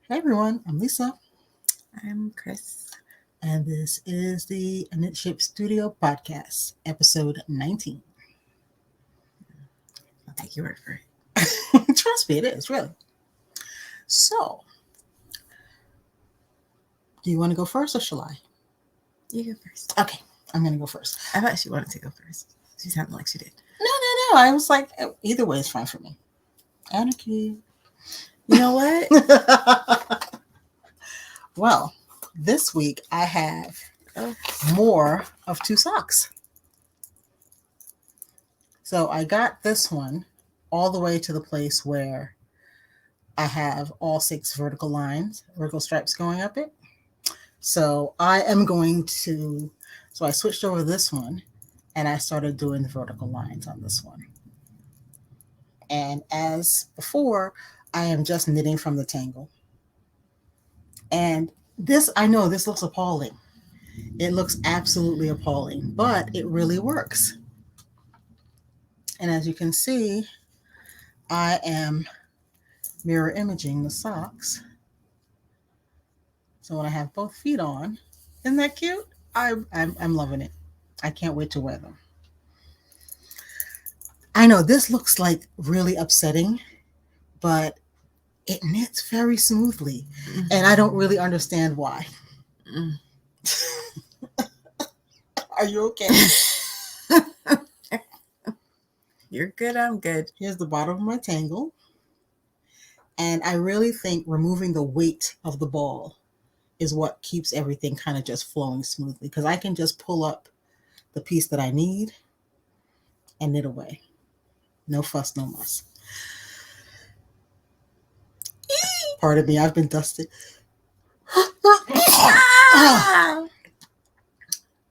Hey everyone, I'm Lisa, I'm Chris. and this is the Knit Shape Studio podcast, episode 19. I'll take your word for it. Trust me, it is really. So, do you want to go first or shall I? You go first. Okay, I'm going to go first. I thought she wanted to go first. She sounded like she did. No. I was like, either way is fine for me. Anarchy. You know what? Well, this week I have Oh. more of two socks. So I got this one all the way to the place where I have all 6 vertical stripes going up it. So I am going to, so I switched over this one and I started doing the vertical lines on this one. And as before, I am just knitting from the tangle. And this, I know this looks appalling. It looks absolutely appalling, but it really works. And as you can see, I am mirror imaging the socks. So when I have both feet on, isn't that cute? I'm loving it. I can't wait to wear them. I know this looks like really upsetting, but it knits very smoothly, and I don't really understand why. Are you okay? You're good, I'm good. Here's the bottom of my tangle. And I really think removing the weight of the ball is what keeps everything kind of just flowing smoothly, because I can just pull up the piece that I need and knit away. No fuss, no muss. Pardon me, I've been dusted.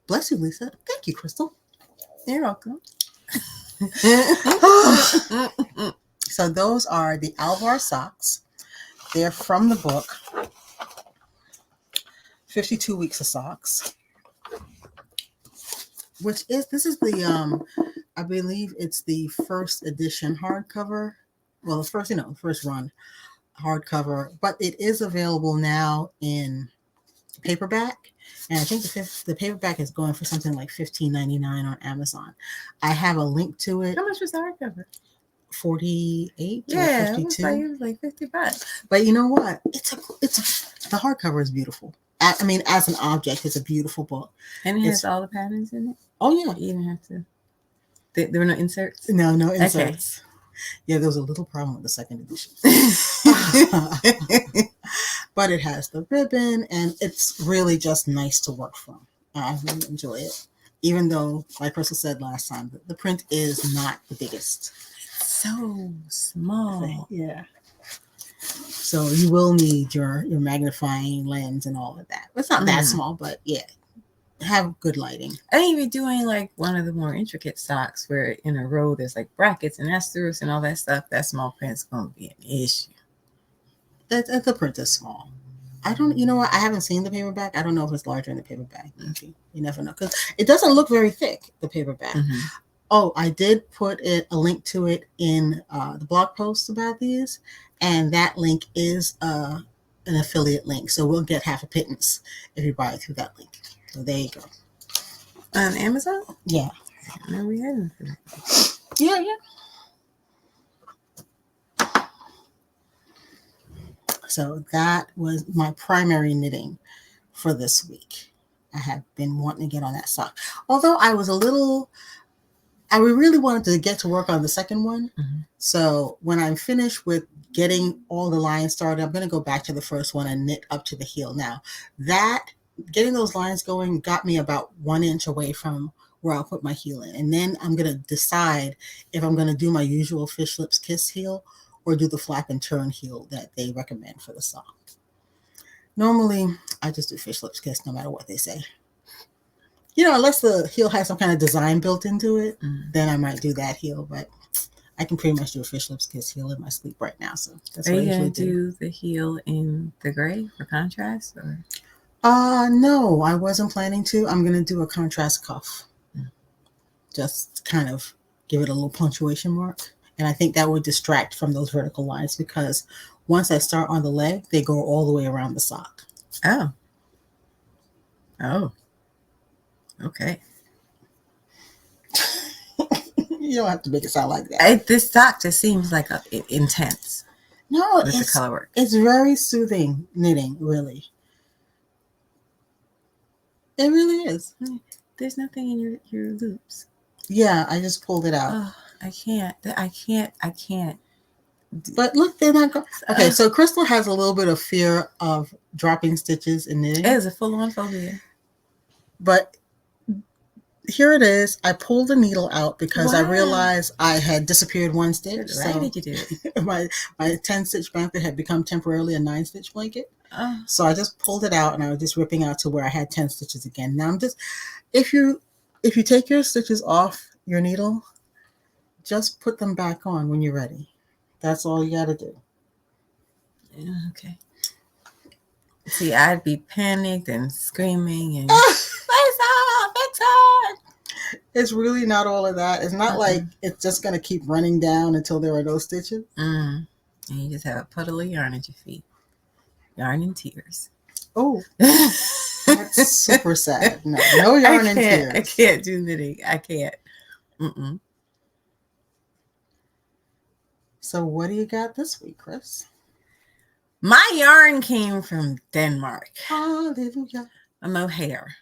Bless you, Lisa. Thank you, Crystal. You're welcome. So those are the Alvar Socks. They're from the book 52 Weeks of Socks, which is, this is the, I believe it's the first edition hardcover. Well, the first run hardcover, but it is available now in paperback. And I think the paperback is going for something like $15.99 on Amazon. I have a link to it. How much was the hardcover? 48 Yeah, or 52. it was like $50. But you know what? The hardcover is beautiful. I mean, as an object, it's a beautiful book. And it has all the patterns in it? Oh, yeah. You didn't have to. There were no inserts? No inserts. Okay. Yeah, there was a little problem with the second edition. But it has the ribbon, and it's really just nice to work from. I really enjoy it. Even though, like Crystal said last time, the print is not the biggest. So small. Yeah. So you will need your magnifying lens and all of that. It's not that small, but yeah. Have good lighting. I think if you're doing like one of the more intricate socks where in a row there's like brackets and asterisks and all that stuff, that small print's going to be an issue. The print is small. You know what? I haven't seen the paperback. I don't know if it's larger in the paperback. Okay. You never know. Because it doesn't look very thick, the paperback. Mm-hmm. Oh, I did put a link to it in the blog post about these. And that link is an affiliate link. So we'll get half a pittance if you buy it through that link. So there you go. On Amazon? Yeah. No, we hadn't. Yeah. So that was my primary knitting for this week. I have been wanting to get on that sock. Although I really wanted to get to work on the second one. Mm-hmm. So when I'm finished with getting all the lines started, I'm going to go back to the first one and knit up to the heel. Now, getting those lines going got me about 1 inch away from where I'll put my heel in. And then I'm going to decide if I'm going to do my usual fish lips kiss heel or do the flap and turn heel that they recommend for the sock. Normally, I just do fish lips kiss no matter what they say. You know, unless the heel has some kind of design built into it, then I might do that heel. But I can pretty much do a fish lips kiss heel in my sleep right now. So that's what I usually do. Are you going to do the heel in the gray for contrast? Or? No, I wasn't planning to. I'm going to do a contrast cuff. Just kind of give it a little punctuation mark. And I think that would distract from those vertical lines, because Once I start on the leg, they go all the way around the sock. Oh. Oh. Okay. You don't have to make it sound like that. This sock just seems like intense No, with the color work. It's very soothing knitting, really. It really is. There's nothing in your loops. Yeah, I just pulled it out. Oh, I can't. But look, they're not going. Okay, so Crystal has a little bit of fear of dropping stitches in knitting. It is a full-on phobia. But here it is. I pulled the needle out because I realized I had disappeared one stitch. Why did you do it? my 10-stitch blanket had become temporarily a 9-stitch blanket. Oh. So I just pulled it out and I was just ripping out to where I had 10 stitches again. Now I'm just, if you take your stitches off your needle, just put them back on when you're ready. That's all you got to do. Okay. See, I'd be panicked and screaming and it's really not all of that. It's not like it's just going to keep running down until there are no stitches. And you just have a puddle of yarn at your feet. Yarn and tears. Oh, that's super sad. No yarn and tears. I can't do knitting. I can't. So what do you got this week, Chris? My yarn came from Denmark. Hallelujah. A Mohair.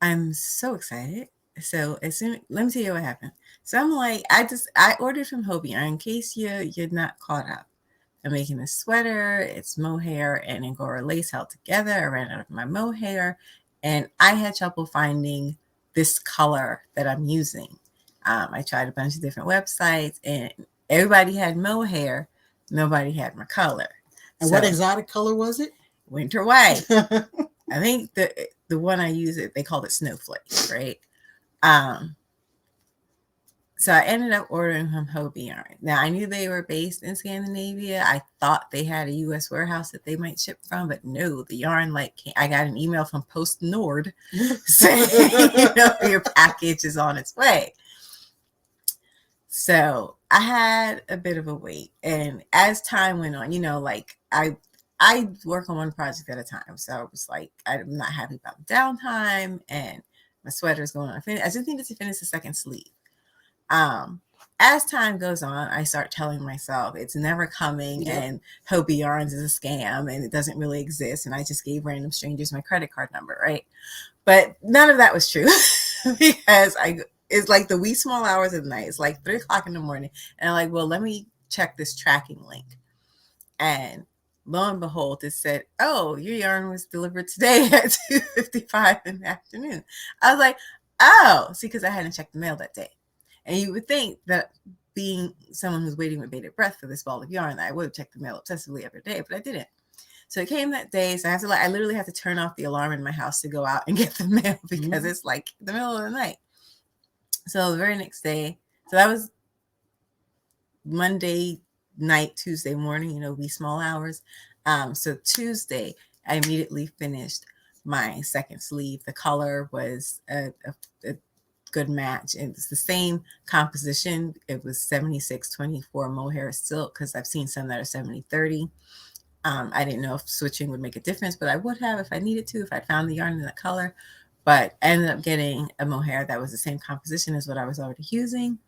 I'm so excited. So let me tell you what happened. So I'm like, I ordered from Hobie. In case you're not caught up. I'm making a sweater. It's Mohair and Angora lace held together. I ran out of my Mohair, and I had trouble finding this color that I'm using. I tried a bunch of different websites, and everybody had Mohair. Nobody had my color. And what exotic color was it? Winter white. I think the one I use they called it Snowflake, right? So I ended up ordering from Hobie Yarn. Now, I knew they were based in Scandinavia. I thought they had a U.S. warehouse that they might ship from, but no, the yarn I got an email from Post Nord saying, your package is on its way. So I had a bit of a wait. And as time went on, I work on one project at a time. So I was like, I'm not happy about the downtime, and my sweater is going on. I just needed to finish the second sleeve. As time goes on, I start telling myself it's never coming, and Hobie Yarns is a scam and it doesn't really exist. And I just gave random strangers my credit card number, right? But none of that was true because it's like the wee small hours of the night. It's like 3:00 in the morning. And I'm like, well, let me check this tracking link. And lo and behold, it said, oh, your yarn was delivered today at 2:55 in the afternoon. I was like, oh, see, because I hadn't checked the mail that day. And you would think that being someone who's waiting with bated breath for this ball of yarn, I would have checked the mail obsessively every day, but I didn't. So it came that day. So I literally have to turn off the alarm in my house to go out and get the mail because it's like the middle of the night. So the very next day, so that was Monday night, Tuesday morning, wee small hours. So Tuesday, I immediately finished my second sleeve. The color was a good match. It's the same composition. It was 76-24 Mohair silk, because I've seen some that are 70-30. I didn't know if switching would make a difference, but I would have if I needed to, if I found the yarn in that color. But I ended up getting a Mohair that was the same composition as what I was already using.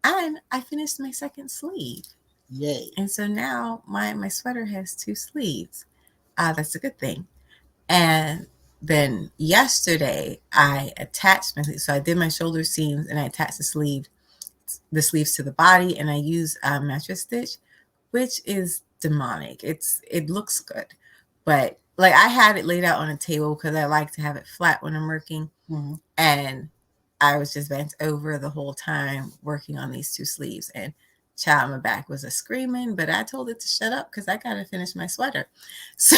And I finished my second sleeve. Yay. And so now my sweater has 2 sleeves. That's a good thing. And then yesterday I attached my sleeves. So I did my shoulder seams and I attached the sleeves to the body, and I use mattress stitch, which is demonic. It looks good, but like I had it laid out on a table because I like to have it flat when I'm working. And I was just bent over the whole time working on these 2 sleeves, and child, my back was a screaming, but I told it to shut up because I got to finish my sweater. So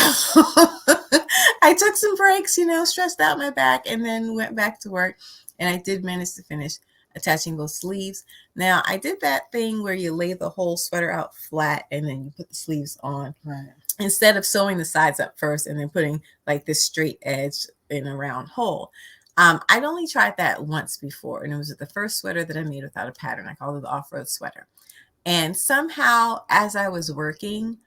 I took some breaks, stressed out my back, and then went back to work. And I did manage to finish attaching both sleeves. Now, I did that thing where you lay the whole sweater out flat and then you put the sleeves on. Right. Instead of sewing the sides up first and then putting like this straight edge in a round hole. I'd only tried that once before, and it was the first sweater that I made without a pattern. I called it the off-road sweater. And somehow, as I was working,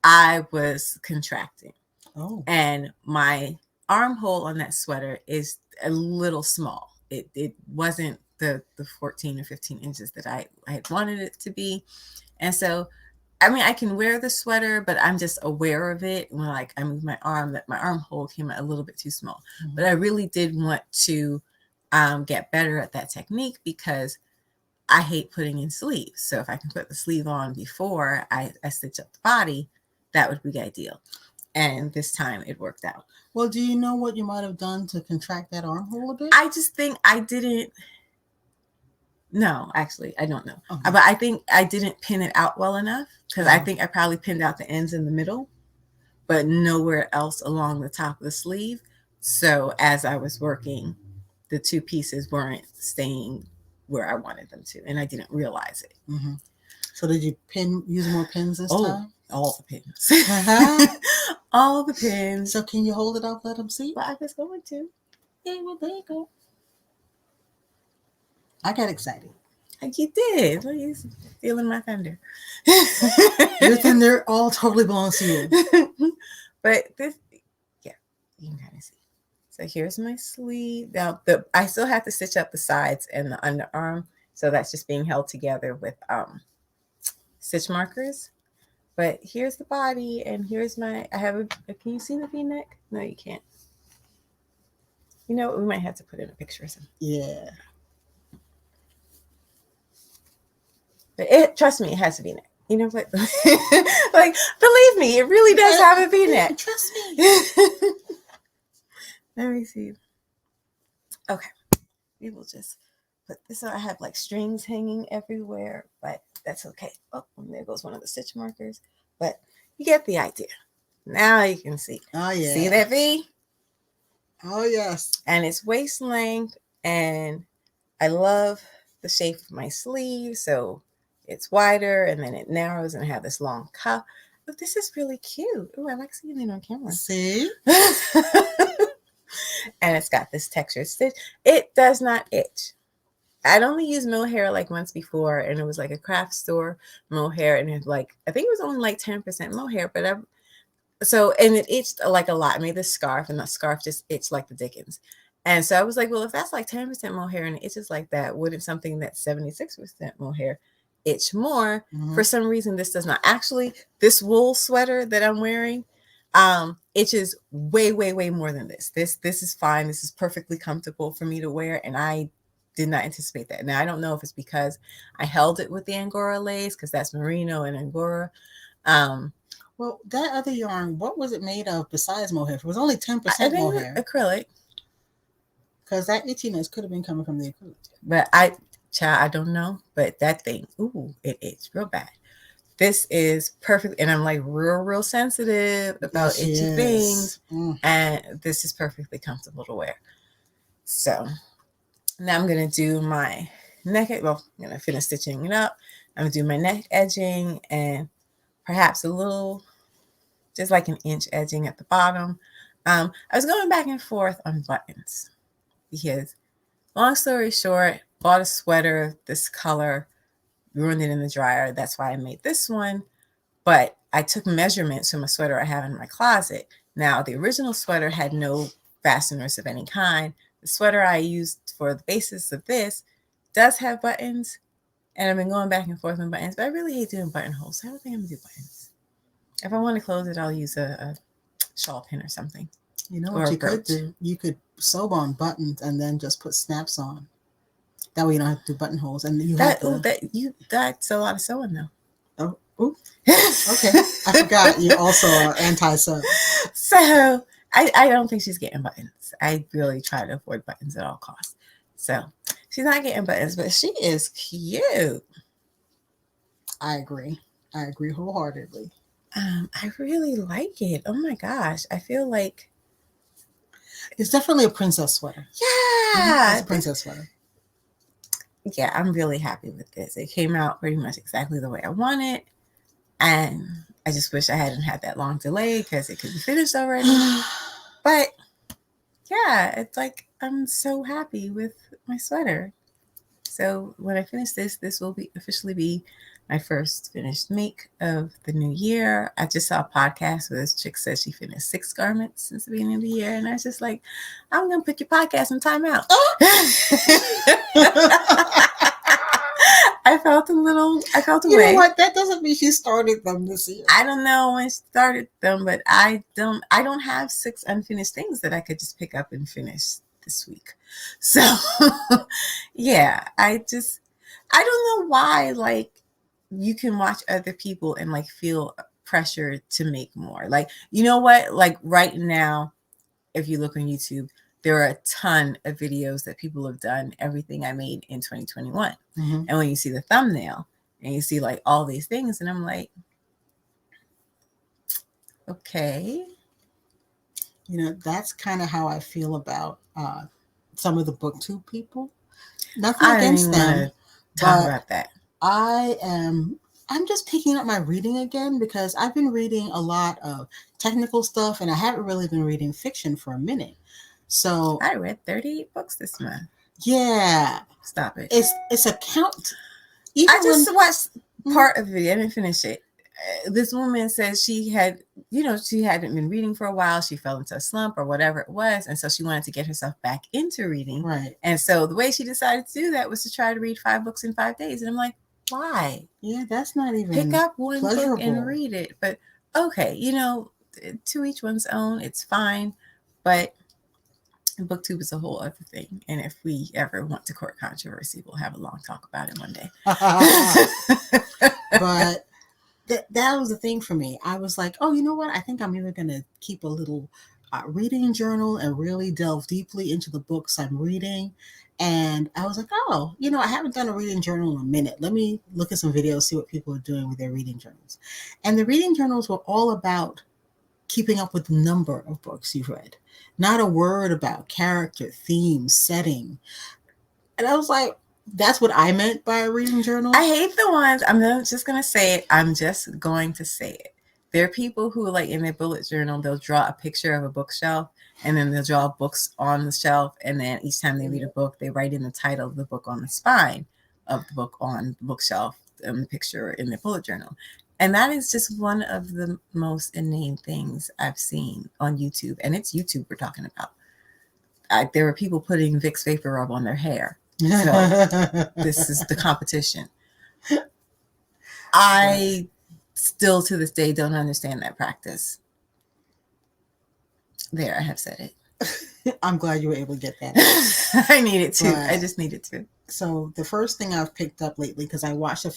I was contracting. Oh. And my armhole on that sweater is a little small. It wasn't the 14 or 15 inches that I had wanted it to be. And so, I mean, I can wear the sweater, but I'm just aware of it when like I move my arm, that my armhole came out a little bit too small. Mm-hmm. But I really did want to get better at that technique because I hate putting in sleeves. So if I can put the sleeve on before I stitch up the body, that would be ideal. And this time it worked out. Well, do you know what you might have done to contract that armhole a bit? I just think I didn't. No, actually, I don't know. Okay. But I think I didn't pin it out well enough because I think I probably pinned out the ends in the middle, but nowhere else along the top of the sleeve. So as I was working, the two pieces weren't staying where I wanted them to, and I didn't realize it. Mm-hmm. So did you use more pins this time? All the pins. Uh-huh. All the pins. So can you hold it up, let them see? Well, I was going to. Yeah, well, there you go. I got excited. Like you did. Well, you're stealing my thunder. Your thunder all totally belongs to you. But this, yeah, you can kind of see. So here's my sleeve. Now, I still have to stitch up the sides and the underarm. So that's just being held together with stitch markers. But here's the body, and here's my, I have a, can you see the V-neck? No, you can't. You know what? We might have to put in a picture or something. Yeah. But trust me, it has a V-neck. You know what? Like, believe me, it really does have a V-neck. Trust me. Let me see. Okay. We will just put this on. I have like strings hanging everywhere, but that's okay. Oh, and there goes one of the stitch markers. But you get the idea. Now you can see. Oh, yeah. See that V? Oh, yes. And it's waist length, and I love the shape of my sleeve. So it's wider, and then it narrows, and I have this long cuff. But this is really cute. Oh, I like seeing it on camera. See? And it's got this textured stitch. It does not itch. I'd only used Mohair like once before, and it was like a craft store Mohair, and it like, I think it was only like 10% Mohair, but and it itched like a lot. I made this scarf, and that scarf just itched like the dickens. And so I was like, well, if that's like 10% Mohair and it itches like that, wouldn't something that's 76% Mohair itch more? Mm-hmm. For some reason, this does not. Actually, this wool sweater that I'm wearing itches way, way, way more than this. This is fine. This is perfectly comfortable for me to wear, and I did not anticipate that. Now, I don't know if it's because I held it with the Angora lace, because that's merino and Angora. Well, that other yarn, what was it made of besides Mohair? It was only 10% I think Mohair. Acrylic. Because that itchiness could have been coming from the acrylic. But I don't know. But that thing, ooh, it itched real bad. This is perfect. And I'm like real sensitive about itchy things. And this is perfectly comfortable to wear. So now I'm going to do my neck. Well, I'm going to finish stitching it up. I'm going to do my neck edging and perhaps a little, just like an inch edging at the bottom. I was going back and forth on buttons because, long story short, bought a sweater this color, ruined it in the dryer. That's why I made this one. But I took measurements from a sweater I have in my closet. Now, the original sweater had no fasteners of any kind. The sweater I used for the basis of this does have buttons, and I've been going back and forth on buttons, but I really hate doing buttonholes. So I don't think I'm going to do buttons. If I want to close it, I'll use a shawl pin or something. You know what you could do? You could sew on buttons and then just put snaps on. That way you don't have to do buttonholes. And you that's a lot of sewing though. Oh, ooh. Okay. I forgot you also are anti-sew. So I don't think she's getting buttons. I really try to avoid buttons at all costs. So she's not getting buttons, but she is cute. I agree wholeheartedly. I really like it. Oh my gosh. I feel like it's definitely a princess sweater. Yeah. It's a princess sweater. Yeah, I'm really happy with this. It came out pretty much exactly the way I wanted. And I just wish I hadn't had that long delay because it could be finished already. But yeah, it's like I'm so happy with my sweater. So when I finish this will be officially be my first finished make of the new year. I just saw a podcast where this chick says she finished 6 garments since the beginning of the year. And I was just like, I'm going to put your podcast in timeout. I felt away. You know what? That doesn't mean she started them this year. I don't know when she started them, but I don't have 6 unfinished things that I could just pick up and finish this week. So yeah, I don't know why, like, you can watch other people and like feel pressure to make more. Like, you know what? Like right now, if you look on YouTube, there are a ton of videos that people have done everything I made in 2021. Mm-hmm. And when you see the thumbnail and you see like all these things, and I'm like, okay. You know, that's kind of how I feel about some of the BookTube people. Nothing against them. Talk about that. I'm just picking up my reading again because I've been reading a lot of technical stuff and I haven't really been reading fiction for a minute. So I read 38 books this month. Yeah. Stop it. It's a count. I just watched part of it. I didn't finish it. This woman says she hadn't been reading for a while. She fell into a slump or whatever it was. And so she wanted to get herself back into reading. Right. And so the way she decided to do that was to try to read 5 books in 5 days. And I'm like, why? Yeah, that's not even pick up one pleasurable. book and read it. But okay, to each one's own. It's fine. But BookTube is a whole other thing. And if we ever want to court controversy, we'll have a long talk about it one day. But that was the thing for me. I was like, oh, you know what? I think I'm either going to keep a little reading journal and really delve deeply into the books I'm reading. And I was like, oh, I haven't done a reading journal in a minute. Let me look at some videos, see what people are doing with their reading journals. And the reading journals were all about keeping up with the number of books you've read. Not a word about character, theme, setting. And I was like, that's what I meant by a reading journal. I hate the ones, I'm just going to say it. I'm just going to say it. There are people who, like, in their bullet journal, they'll draw a picture of a bookshelf, and then they'll draw books on the shelf, and then each time they read a book, they write in the title of the book on the spine of the book on the bookshelf, and the picture in their bullet journal. And that is just one of the most inane things I've seen on YouTube. And it's YouTube we're talking about. There were people putting Vicks Vapor Rub on their hair. So this is the competition. I still to this day don't understand that practice. There, I have said it. I'm glad you were able to get that. I needed to. I just needed to. So the first thing I've picked up lately, because I watched the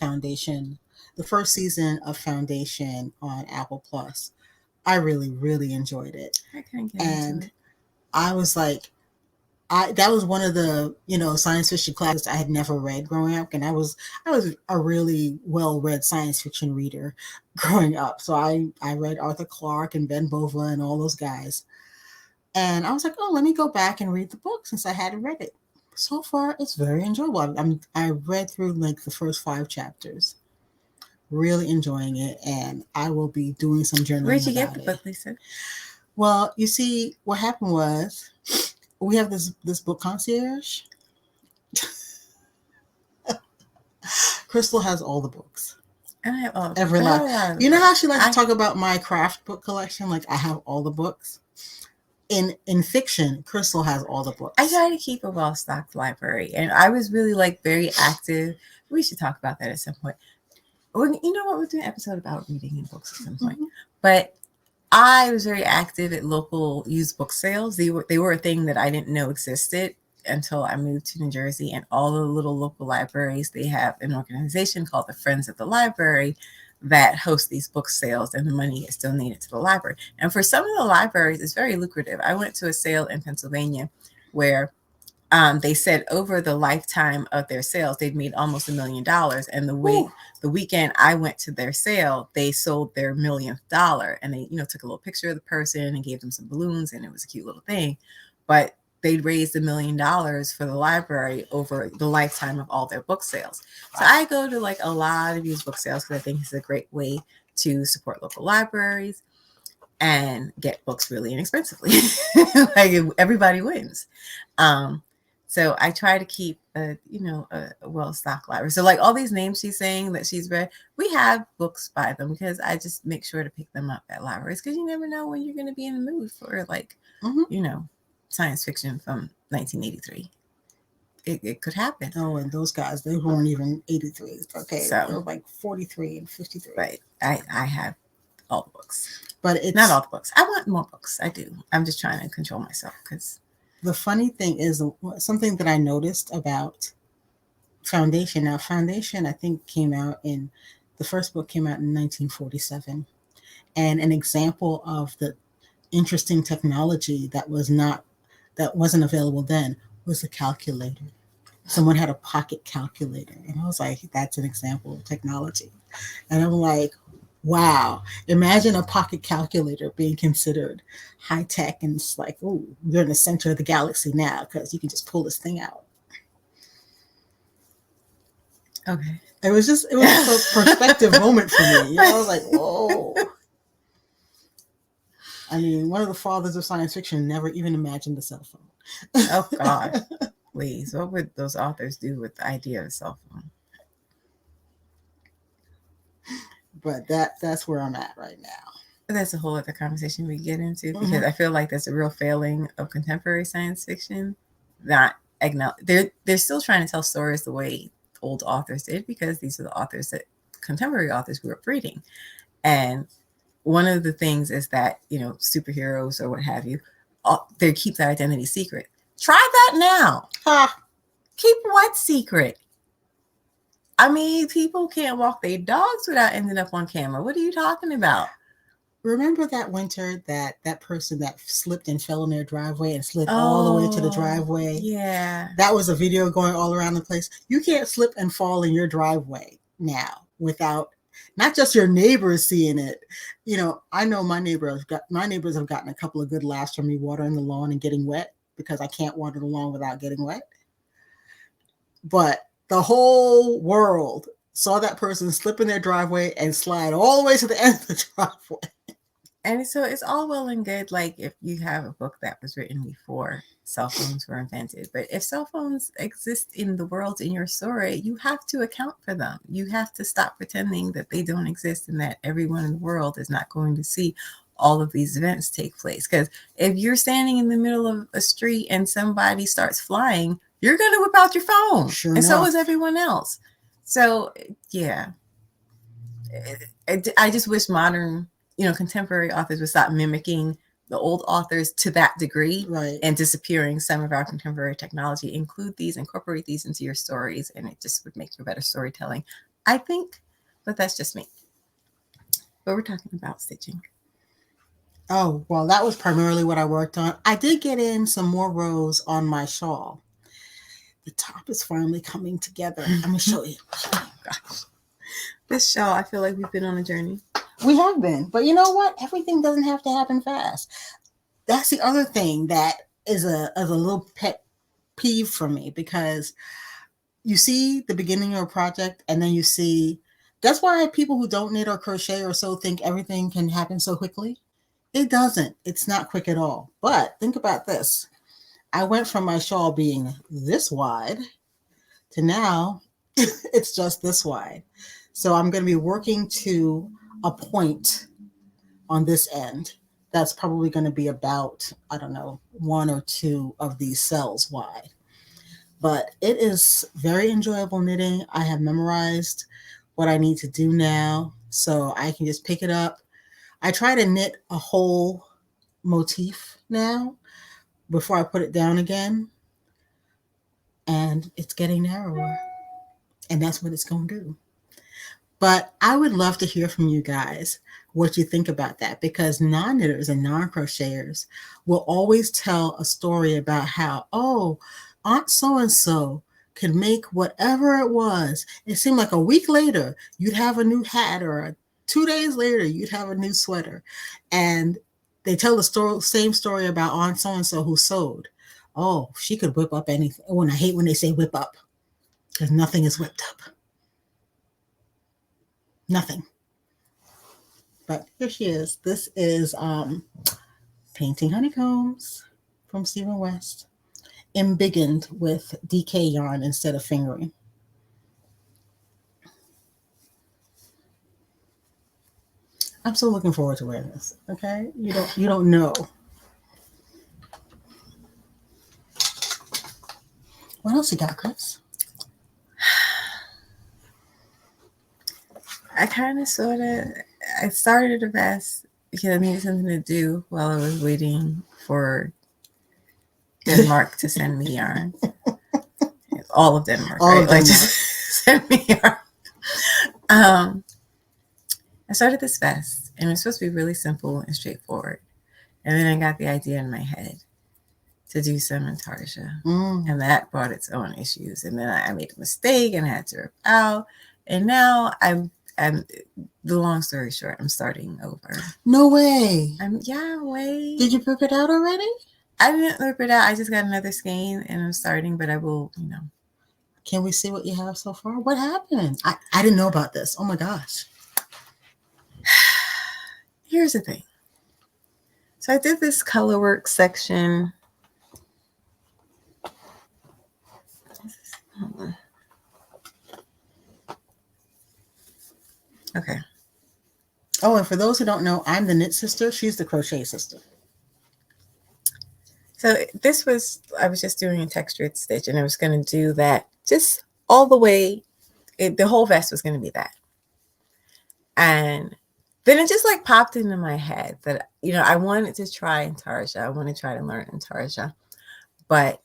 first season of Foundation on Apple Plus, I really, really enjoyed it. I couldn't get into it. I was like, that was one of the, science fiction classes I had never read growing up. And I was a really well-read science fiction reader growing up. So I read Arthur Clarke and Ben Bova and all those guys. And I was like, oh, let me go back and read the book since I hadn't read it. So far, it's very enjoyable. I read through like the first 5 chapters. Really enjoying it. And I will be doing some journaling. Where'd you get the book, Lisa? Well, you see, what happened was, we have this book concierge. Crystal has all the books. I have all every lot. You know how she likes to talk about my craft book collection? Like, I have all the books. In fiction, Crystal has all the books. I try to keep a well-stocked library, and I was really very active. We should talk about that at some point. You know what? We'll do an episode about reading and books at some point. Mm-hmm. But I was very active at local used book sales. They were a thing that I didn't know existed until I moved to New Jersey. And all the little local libraries, they have an organization called the Friends of the Library that hosts these book sales, and the money is donated to the library. And for some of the libraries, it's very lucrative. I went to a sale in Pennsylvania where they said over the lifetime of their sales, they'd made almost $1 million. And the weekend I went to their sale, they sold their $1,000,000, and they, took a little picture of the person and gave them some balloons, and it was a cute little thing. But they'd raised $1 million for the library over the lifetime of all their book sales. So I go to a lot of these book sales because I think it's a great way to support local libraries and get books really inexpensively. Everybody wins. So I try to keep a well-stocked library. So like all these names she's saying that she's read, we have books by them because I just make sure to pick them up at libraries because you never know when you're going to be in the mood for like, science fiction from 1983. It could happen. Oh, and those guys, they weren't even 83. Okay, so they were like 43 and 53. Right. I have all the books. But it's not all the books. I want more books. I do. I'm just trying to control myself because the funny thing is something that I noticed about Foundation. Now, Foundation, I think, the first book came out in 1947. And an example of the interesting technology that wasn't available then was a calculator. Someone had a pocket calculator. And I was like, that's an example of technology. And I'm like, wow, imagine a pocket calculator being considered high tech. And it's like, oh, you're in the center of the galaxy now because you can just pull this thing out. Okay. It was a perspective moment for me. I was like, whoa. I mean, one of the fathers of science fiction never even imagined a cell phone. Oh, God. Please. What would those authors do with the idea of a cell phone? But that's where I'm at right now. That's a whole other conversation we get into because I feel like that's a real failing of contemporary science fiction. They're still trying to tell stories the way old authors did because these are the authors that contemporary authors grew up reading. And one of the things is that, superheroes or what have you, they keep their identity secret. Try that now. Keep what secret? I mean, people can't walk their dogs without ending up on camera. What are you talking about? Remember that winter that person that slipped and fell in their driveway and slid all the way to the driveway? Yeah. That was a video going all around the place. You can't slip and fall in your driveway now without not just your neighbors seeing it. I know my neighbors have gotten a couple of good laughs from me watering the lawn and getting wet because I can't water the lawn without getting wet. But the whole world saw that person slip in their driveway and slide all the way to the end of the driveway. And so it's all well and good, like if you have a book that was written before cell phones were invented. But if cell phones exist in the world in your story, you have to account for them. You have to stop pretending that they don't exist and that everyone in the world is not going to see all of these events take place. Because if you're standing in the middle of a street and somebody starts flying, you're going to whip out your phone. Sure and enough. So is everyone else. So, yeah. I just wish modern, contemporary authors would stop mimicking the old authors to that degree, right, and disappearing some of our contemporary technology. Incorporate these into your stories, and it just would make for better storytelling, I think. But that's just me. But we're talking about stitching. Oh, well, that was primarily what I worked on. I did get in some more rows on my shawl. The top is finally coming together. I'm going to show you. Oh, gosh. This shawl, I feel like we've been on a journey. We have been. But you know what? Everything doesn't have to happen fast. That's the other thing that is a little pet peeve for me, because you see the beginning of a project and then you see, that's why people who don't knit or crochet or sew think everything can happen so quickly. It doesn't. It's not quick at all. But think about this. I went from my shawl being this wide to now it's just this wide. So I'm going to be working to a point on this end that's probably going to be about, I don't know, 1 or 2 of these cells wide. But it is very enjoyable knitting. I have memorized what I need to do now, so I can just pick it up. I try to knit a whole motif now before I put it down again. And it's getting narrower. And that's what it's going to do. But I would love to hear from you guys what you think about that, because non-knitters and non-crocheters will always tell a story about how, oh, Aunt so-and-so could make whatever it was. It seemed like a week later, you'd have a new hat, or 2 days later, you'd have a new sweater. And they tell the same story about Aunt so-and-so who sewed. Oh, she could whip up anything. Oh, and I hate when they say whip up, because nothing is whipped up. Nothing. But here she is. This is Painting Honeycombs from Stephen West. embiggened with DK yarn instead of fingering. I'm so looking forward to wearing this. Okay, you don't know. What else you got, Chris? I started a vest because I needed something to do while I was waiting for Denmark to send me yarn. All of Denmark, All right? of Denmark. Like, just send me yarn. I started this vest, and it was supposed to be really simple and straightforward. And then I got the idea in my head to do some intarsia, and that brought its own issues. And then I made a mistake and I had to rip out. And now I'm the long story short, I'm starting over. No way. Way. Did you rip it out already? I didn't rip it out. I just got another skein and I'm starting, but I will, Can we see what you have so far? What happened? I didn't know about this. Oh my gosh. Here's the thing. So I did this color work section. Okay. Oh, and for those who don't know, I'm the knit sister. She's the crochet sister. So I was just doing a textured stitch, and I was going to do that just all the way. The whole vest was going to be that. And then it just like popped into my head that, I wanted to try intarsia. I want to try to learn intarsia. But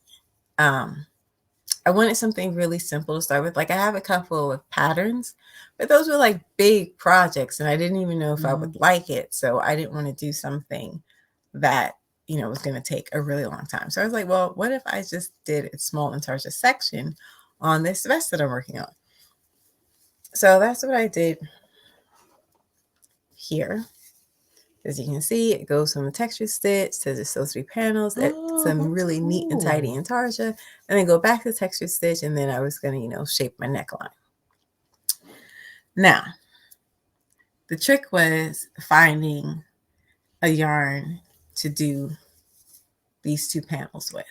I wanted something really simple to start with. Like I have a couple of patterns, but those were like big projects and I didn't even know if I would like it. So I didn't want to do something that, was going to take a really long time. So I was like, well, what if I just did a small intarsia section on this vest that I'm working on? So that's what I did here. As you can see, it goes from the texture stitch to just those 3 panels. It's some really neat and tidy intarsia. And then go back to the texture stitch. And then I was going to, shape my neckline. Now, the trick was finding a yarn to do these 2 panels with.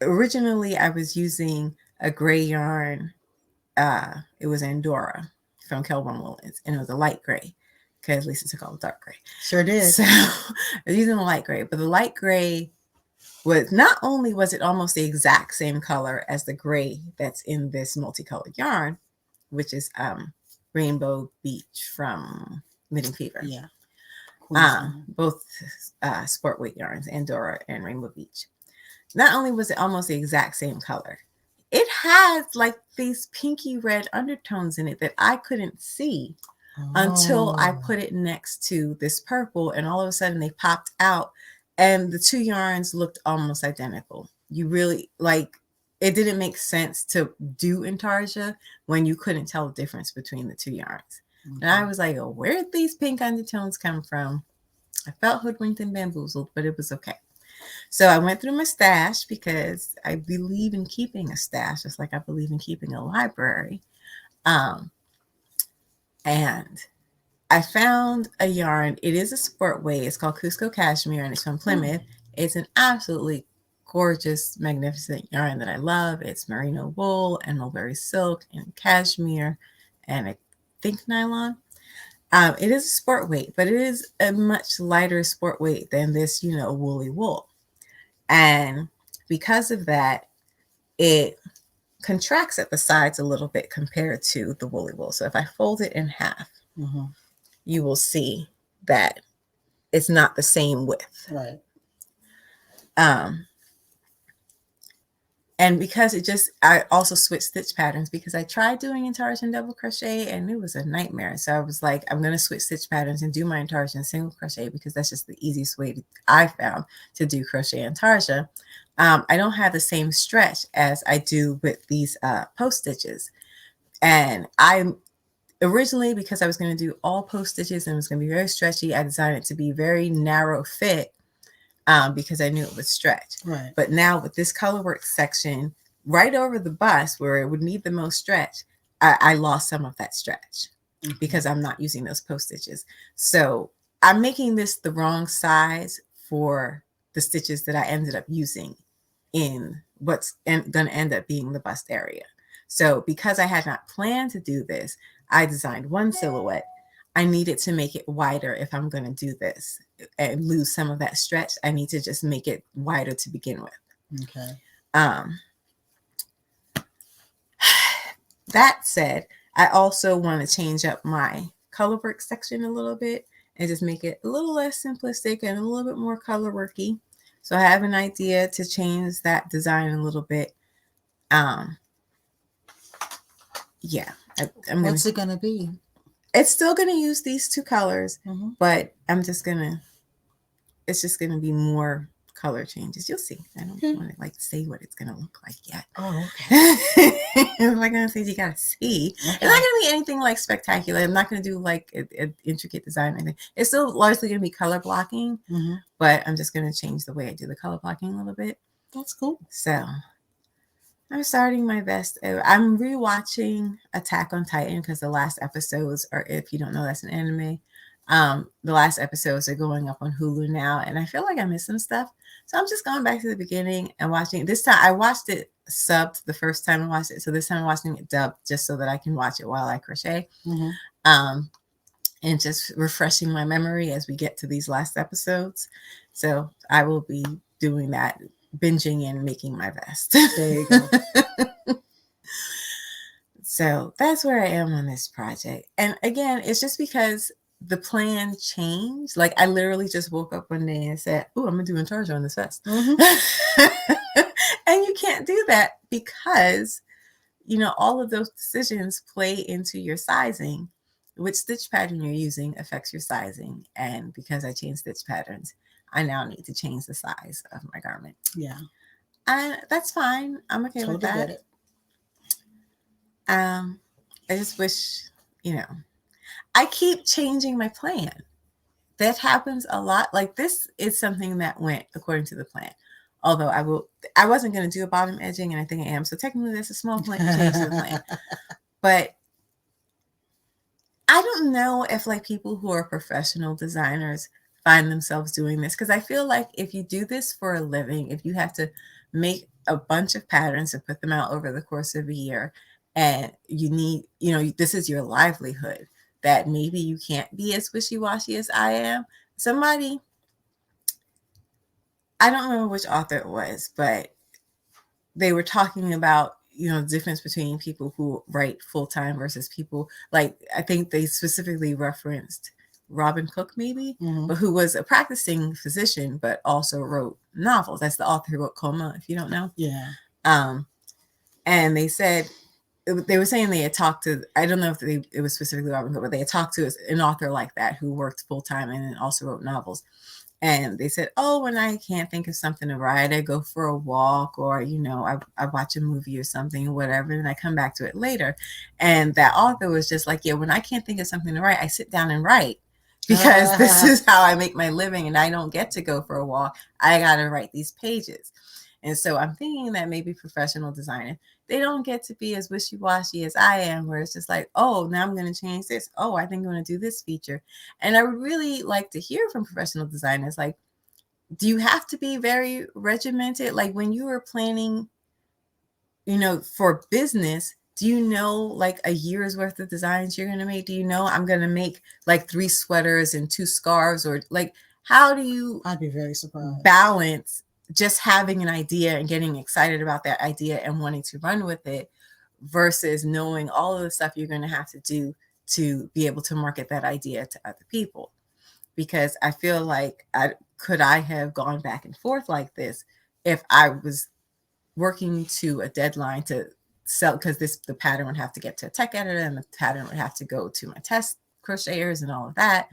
Originally, I was using a gray yarn. It was Angora from Kelburn Woolens, and it was a light gray because Lisa took all the dark gray. Sure did. So I was using the light gray, but the light gray was not only was it almost the exact same color as the gray that's in this multicolored yarn, which is Rainbow Beach from Knitting Fever. Yeah. Both sport weight yarns, Angora and Rainbow Beach. Not only was it almost the exact same color, it has like these pinky red undertones in it that I couldn't see until I put it next to this purple, and all of a sudden they popped out and the 2 yarns looked almost identical. You really it didn't make sense to do intarsia when you couldn't tell the difference between the 2 yarns. And I was like, oh, where did these pink undertones come from? I felt hoodwinked and bamboozled, but it was okay. So I went through my stash because I believe in keeping a stash, just like I believe in keeping a library. And I found a yarn. It is a sport weight. It's called Cusco Cashmere, and it's from Plymouth. It's an absolutely gorgeous, magnificent yarn that I love. It's merino wool and mulberry silk and cashmere, and I think nylon. It is a sport weight, but it is a much lighter sport weight than this, woolly wool. And because of that, it contracts at the sides a little bit compared to the woolly wool. So if I fold it in half, you will see that it's not the same width. Right. And because I also switched stitch patterns because I tried doing intarsia and double crochet and it was a nightmare. So I was like, I'm going to switch stitch patterns and do my intarsia and single crochet because that's just the easiest way I found to do crochet intarsia. I don't have the same stretch as I do with these post stitches. And originally, because I was going to do all post stitches and it was going to be very stretchy, I designed it to be very narrow fit. Because I knew it would stretch. Right. But now with this color work section, right over the bust where it would need the most stretch, I lost some of that stretch because I'm not using those post stitches. So I'm making this the wrong size for the stitches that I ended up using in what's going to end up being the bust area. So because I had not planned to do this, I designed one silhouette. I needed to make it wider if I'm going to do this and lose some of that stretch. I need to just make it wider to begin with. Okay. That said, I also want to change up my color work section a little bit and just make it a little less simplistic and a little bit more color worky. So I have an idea to change that design a little bit. Yeah. What's it going to be? It's still going to use these two colors, but I'm just going to, it's just going to be more color changes. You'll see. I don't want to like say what it's going to look like yet. Oh, okay. I'm not going to say you got to see. Okay. It's not going to be anything like spectacular. I'm not going to do like an intricate design or anything. It's still largely going to be color blocking, but I'm just going to change the way I do the color blocking a little bit. That's cool. So I'm starting my best. I'm rewatching Attack on Titan because the last episodes are, if you don't know, that's an anime. The last episodes are going up on Hulu now, and I feel like I missed some stuff. So I'm just going back to the beginning and watching. This time I watched it subbed the first time I watched it. So this time I'm watching it dubbed just so that I can watch it while I crochet. And just refreshing my memory as we get to these last episodes. So I will be doing that, binging and making my vest. There you go. So that's where I am on this project. And again, it's just because the plan changed. Like I literally just woke up one day and said, "Oh, I'm gonna do in charge on this vest." And you can't do that because, you know, all of those decisions play into your sizing. Which stitch pattern you're using affects your sizing. And because I changed stitch patterns, I now need to change the size of my garment. Yeah. And that's fine. I'm okay with that. Get it. I just wish, you know, I keep changing my plan. That happens a lot. Like this is something that went according to the plan. Although I wasn't going to do a bottom edging, and I think I am. So technically that's a small plan change to the plan. But I don't know if like people who are professional designers find themselves doing this, because I feel like if you do this for a living, if you have to make a bunch of patterns and put them out over the course of a year, and you need, you know, this is your livelihood, that maybe you can't be as wishy-washy as I am. Somebody, I don't remember which author it was, but they were talking about, you know, the difference between people who write full-time versus people, like, I think they specifically referenced Robin Cook maybe, but who was a practicing physician, but also wrote novels. That's the author who wrote Coma, if you don't know. Yeah. And they said, they were saying they had talked to, I don't know if it was specifically Robin Cook, but they had talked to an author like that who worked full-time and then also wrote novels. And they said, oh, when I can't think of something to write, I go for a walk, or, you know, I watch a movie or something or whatever, and I come back to it later. And that author was just like, yeah, when I can't think of something to write, I sit down and write, because this is how I make my living, and I don't get to go for a walk. I got to write these pages. And so I'm thinking that maybe professional designers, they don't get to be as wishy-washy as I am, where it's just like, oh, now I'm going to change this. Oh, I think I'm going to do this feature. And I would really like to hear from professional designers, like, do you have to be very regimented? Like when you were planning, you know, for business, do you know like a year's worth of designs you're going to make? Do you know I'm going to make like 3 sweaters and 2 scarves? Or like, how do you I'd be very surprised. Balance just having an idea and getting excited about that idea and wanting to run with it versus knowing all of the stuff you're going to have to do to be able to market that idea to other people? Because I feel like could I have gone back and forth like this if I was working to a deadline to sell, because the pattern would have to get to a tech editor and the pattern would have to go to my test crocheters and all of that.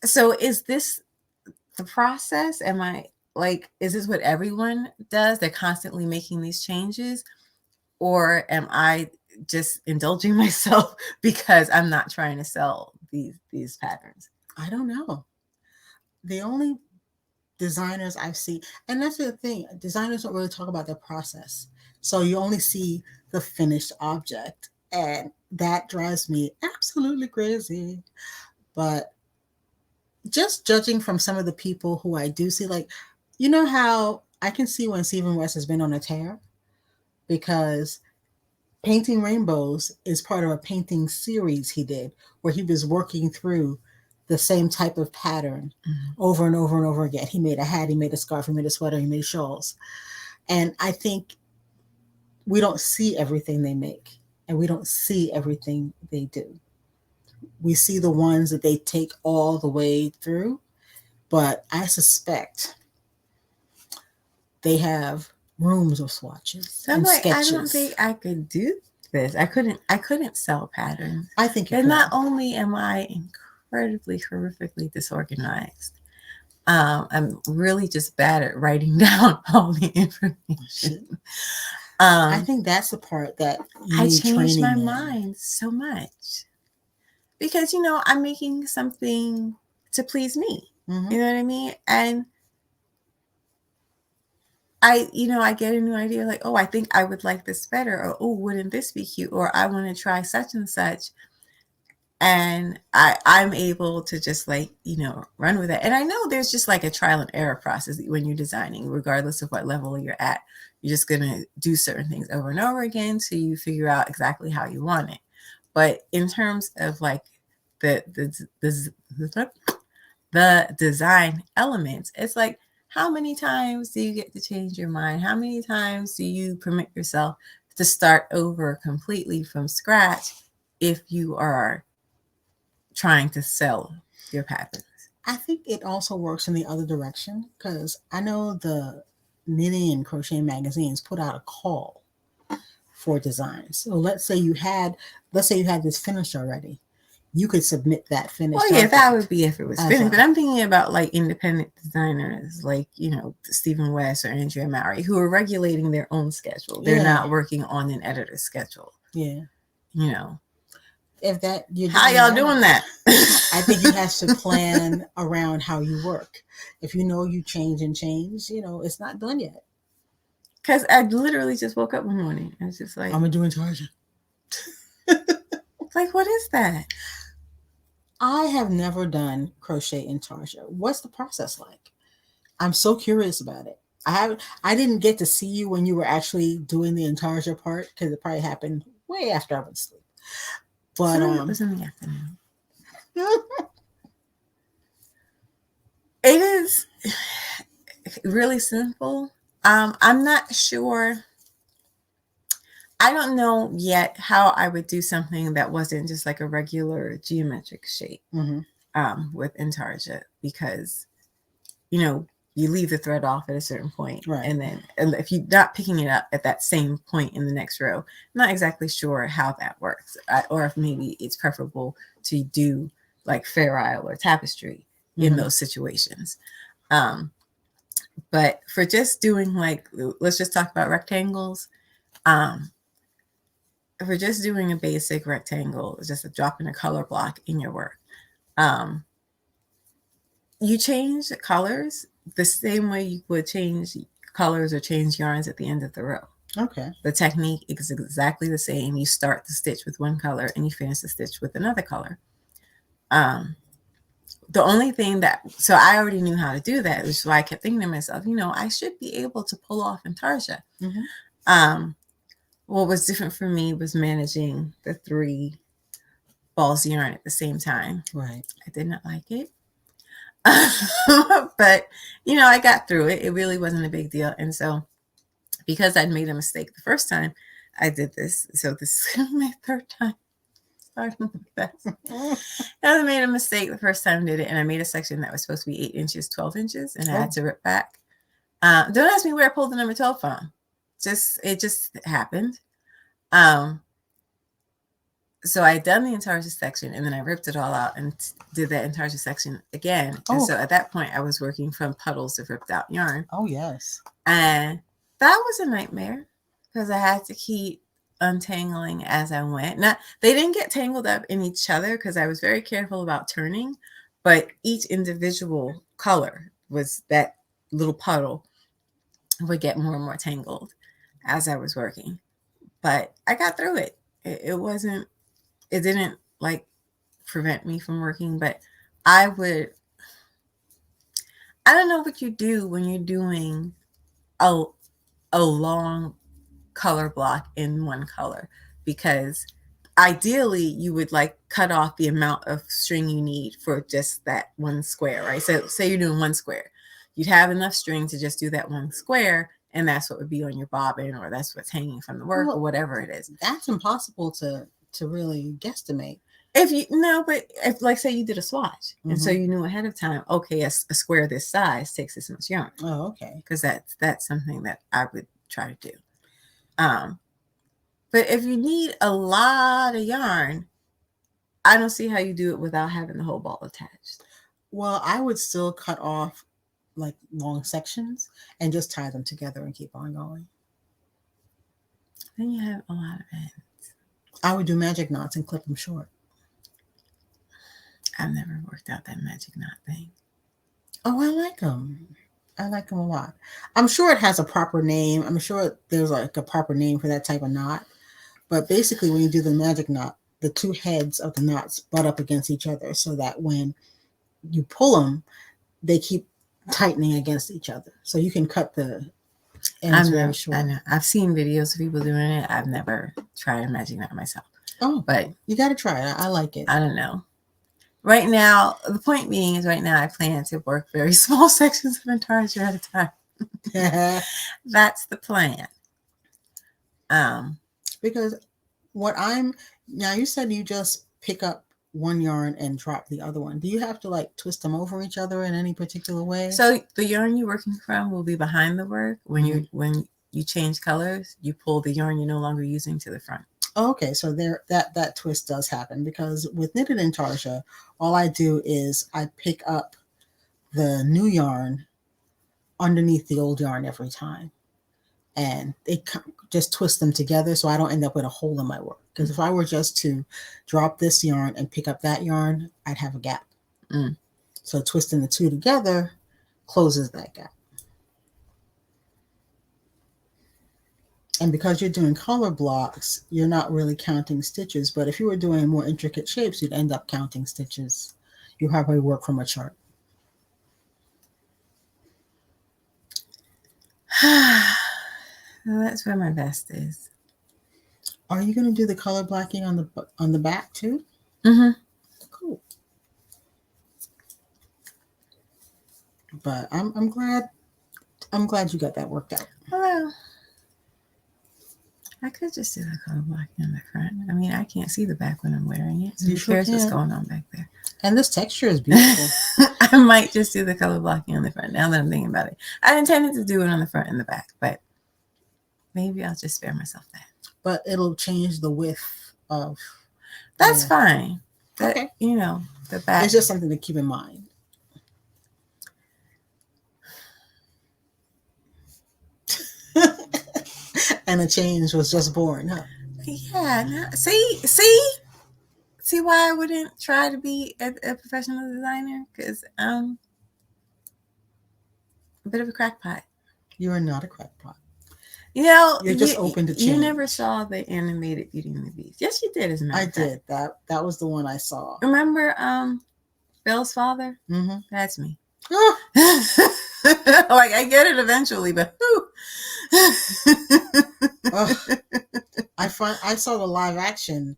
So is this the process? Am I like, is this what everyone does? They're constantly making these changes? Or am I just indulging myself because I'm not trying to sell these patterns? I don't know. The only designers I've seen, and that's the thing, designers don't really talk about their process. So you only see the finished object, and that drives me absolutely crazy. But just judging from some of the people who I do see, like You know how I can see when Stephen West has been on a tear? Because Painting Rainbows is part of a painting series he did where he was working through the same type of pattern over and over and over again. He made a hat, he made a scarf, he made a sweater, he made shawls. And I think we don't see everything they make and we don't see everything they do. We see the ones that they take all the way through, but I suspect they have rooms of swatches So I'm and like, sketches. I don't think I could do this. I couldn't sell patterns. I think you And could. not only am I incredibly horrifically disorganized, I'm really just bad at writing down all the information. I think that's the part that you I need changed training my in. mind so much because I'm making something to please me. Mhm. You know what I mean? And I get a new idea like, oh, I think I would like this better, or oh, wouldn't this be cute, or I want to try such and such, and I'm able to just like run with it. And I know there's just like a trial and error process when you're designing, regardless of what level you're at. You're just gonna do certain things over and over again till you figure out exactly how you want it. But in terms of like the design elements, it's like, how many times do you get to change your mind? How many times do you permit yourself to start over completely from scratch if you are trying to sell your patterns? I think it also works in the other direction because I know the knitting and crochet magazines put out a call for designs. So let's say you had this finished already. You could submit that finished. Well, yeah, that would be if it was finished. But I'm thinking about like independent designers, like Stephen West or Andrea Mowry, who are regulating their own schedule. They're not working on an editor's schedule. Yeah. If that you're how y'all doing that? I think you have to plan around how you work. If you change, it's not done yet. Because I literally just woke up one morning. I was just like, I'm gonna do Intarsia. Like, what is that? I have never done crochet Intarsia. What's the process like? I'm so curious about it. I didn't get to see you when you were actually doing the Intarsia part because it probably happened way after I went to sleep. But it was in the afternoon. It is really simple. I'm not sure. I don't know yet how I would do something that wasn't just like a regular geometric shape with Intarsia, because you leave the thread off at a certain point, right? And if you're not picking it up at that same point in the next row, I'm not exactly sure how that works, or if maybe it's preferable to do like fair isle or tapestry in those situations. But for just doing like, let's just talk about rectangles. If we're just doing a basic rectangle, just a drop in a color block in your work, you change the colors the same way you would change colors or change yarns at the end of the row. Okay. The technique is exactly the same. You start the stitch with one color and you finish the stitch with another color. The only thing so I already knew how to do that, which is why I kept thinking to myself, I should be able to pull off Intarsia. What was different for me was managing the 3 balls of yarn at the same time. Right. I did not like it. But, I got through it. It really wasn't a big deal. And so because I'd made a mistake the first time I did this, so this is my 3rd time. Sorry, I made a mistake the first time I did it, and I made a section that was supposed to be 8 inches, 12 inches, and I had to rip back. Don't ask me where I pulled the number 12 from. It just happened. So I had done the Intarsia section, and then I ripped it all out and did that Intarsia section again. And so at that point, I was working from Puddles of ripped out yarn. Oh, yes. And that was a nightmare because I had to keep untangling as I went. Now, they didn't get tangled up in each other because I was very careful about turning, but each individual color was that little puddle would get more and more tangled as I was working. But I got through it. It didn't like prevent me from working, but I I don't know what you do when you're doing a long color block in one color, because ideally you would like cut off the amount of string you need for just that one square, right? So say you're doing one square, you'd have enough string to just do that one square, and that's what would be on your bobbin, or that's what's hanging from the work, or whatever it is. That's impossible to really guesstimate. If you no, but if like say you did a swatch, and so you knew ahead of time, okay, a square this size takes this much yarn. Oh, okay. Because that's something that I would try to do. But if you need a lot of yarn, I don't see how you do it without having the whole ball attached. Well, I would still cut off like long sections and just tie them together and keep on going. Then you have a lot of ends. I would do magic knots and clip them short. I've never worked out that magic knot thing. Oh, I like them. I like them a lot. I'm sure it has a proper name. I'm sure there's like a proper name for that type of knot. But basically, when you do the magic knot, the two heads of the knots butt up against each other so that when you pull them, they keep tightening against each other. So you can cut the ends very short. I know. I've seen videos of people doing it. I've never tried a magic knot myself. Oh, but you got to try it. I like it. I don't know. Right now, the point being is right now I plan to work very small sections of intarsia at a time. That's the plan. Because now you said you just pick up one yarn and drop the other one. Do you have to like twist them over each other in any particular way? So the yarn you're working from will be behind the work. When you change colors, you pull the yarn you're no longer using to the front. Okay, so there that twist does happen, because with knitted intarsia, all I do is I pick up the new yarn underneath the old yarn every time, and it just twist them together so I don't end up with a hole in my work. Because if I were just to drop this yarn and pick up that yarn, I'd have a gap. So twisting the two together closes that gap. And because you're doing color blocks, you're not really counting stitches. But if you were doing more intricate shapes, you'd end up counting stitches. You probably work from a chart. Well, that's where my vest is. Are you going to do the color blocking on the back too? Cool. But I'm glad you got that worked out. Hello. I could just do the color blocking on the front. I mean, I can't see the back when I'm wearing it. So who cares what's going on back there? And this texture is beautiful. I might just do the color blocking on the front now that I'm thinking about it. I intended to do it on the front and the back, but maybe I'll just spare myself that. But it'll change the width of... That's fine. Okay. The back. It's just something to keep in mind. And a change was just born, huh? Yeah. See why I wouldn't try to be a professional designer? Because I'm a bit of a crackpot. You are not a crackpot. You're just open to change. You never saw the animated Beauty and the Beast. Yes, you did, as a matter of fact. I did. That was the one I saw. Remember Belle's father? Mm-hmm. That's me. Like, I get it eventually, but I saw the live action.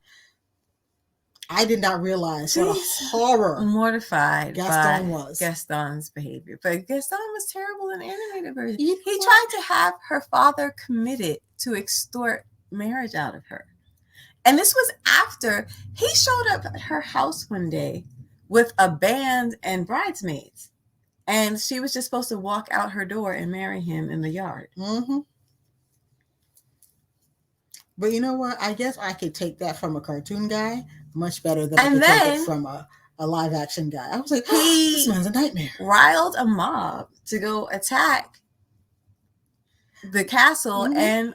I did not realize what a horror mortified Gaston by was. Gaston's behavior. But Gaston was terrible in the animated version. He tried to have her father committed to extort marriage out of her. And this was after he showed up at her house one day with a band and bridesmaids. And she was just supposed to walk out her door and marry him in the yard. Mm-hmm. But you know what? I guess I could take that from a cartoon guy much better than I could take it from a live action guy. I was like, this man's a nightmare. Riled a mob to go attack the castle and